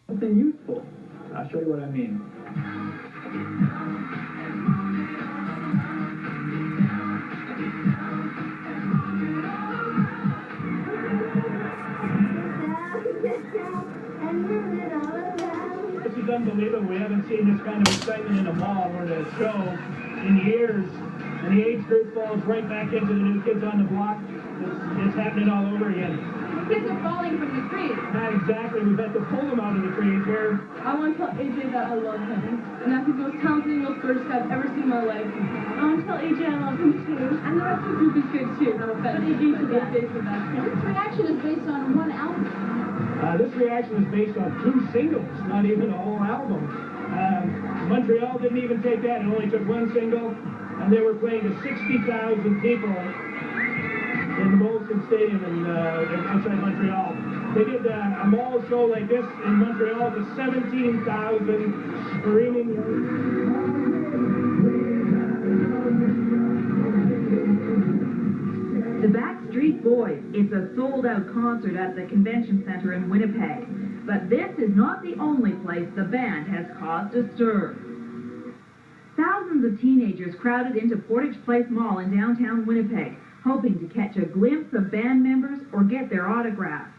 Something youthful. I'll show you what I mean. This is unbelievable. We haven't seen this kind of excitement in a mall or a show in years. And the age group falls right back into the New Kids on the Block. It's happening all over again. The kids are falling from the trees. Not exactly. We've had to pull them out of the trees here. I want to tell AJ that I love him. And that he's the most talented little first I've ever seen in my life. I want to tell AJ I love him too. And the rest of the group is good too. I'm a fan. But AJ's the best. This reaction is based on one album. This reaction is based on 2 singles, not even a whole album. Montreal didn't even take that. It only took 1 single. And they were playing to 60,000 people in the Molson Stadium outside Montreal. They did a mall show like this in Montreal to 17,000 screaming. The Backstreet Boys. It's a sold-out concert at the Convention Center in Winnipeg. But this is not the only place the band has caused a stir. Thousands of teenagers crowded into Portage Place Mall in downtown Winnipeg, hoping to catch a glimpse of band members or get their autographs.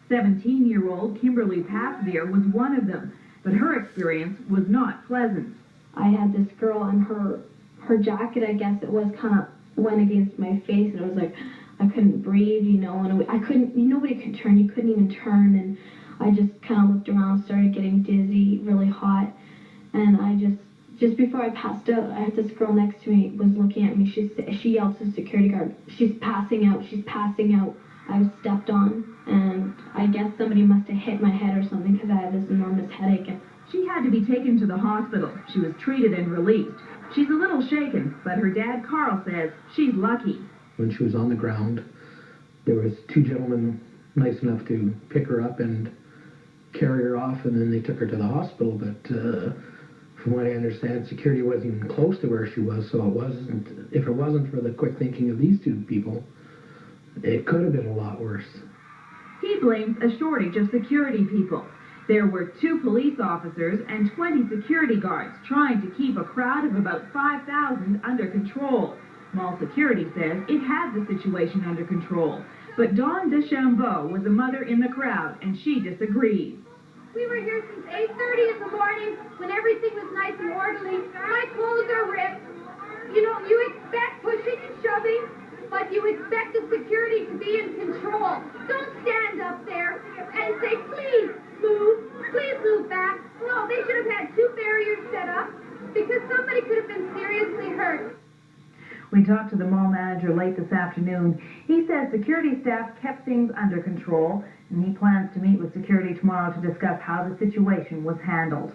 17-year-old Kimberly Passveer was one of them, but her experience was not pleasant. I had this girl, and her jacket, I guess it was, kind of went against my face, and it was like I couldn't breathe, you know, and I couldn't, nobody could turn, you couldn't even turn, and I just kind of looked around, started getting dizzy, really hot, and I just before I passed out, I had this girl next to me was looking at me. She yelled to the security guard, she's passing out, she's passing out. I was stepped on, and I guess somebody must have hit my head or something because I had this enormous headache. She had to be taken to the hospital. She was treated and released. She's a little shaken, but her dad, Carl, says she's lucky. When she was on the ground, there was 2 gentlemen nice enough to pick her up and carry her off, and then they took her to the hospital, but from what I understand, security wasn't even close to where she was, so if it wasn't for the quick thinking of these 2 people, it could have been a lot worse. He blames a shortage of security people. There were 2 police officers and 20 security guards trying to keep a crowd of about 5,000 under control. Mall security says it had the situation under control, but Dawn DeChambeau was a mother in the crowd, and she disagrees. We were here since 8:30 in the morning when everything was nice and orderly. My clothes are ripped. You know, you expect pushing and shoving, but you expect the security to be in control. Don't stand up there and say, please move back. No, they should have had 2 barriers set up because somebody could have been seriously hurt. We talked to the mall manager late this afternoon. He says security staff kept things under control, and he plans to meet with security tomorrow to discuss how the situation was handled.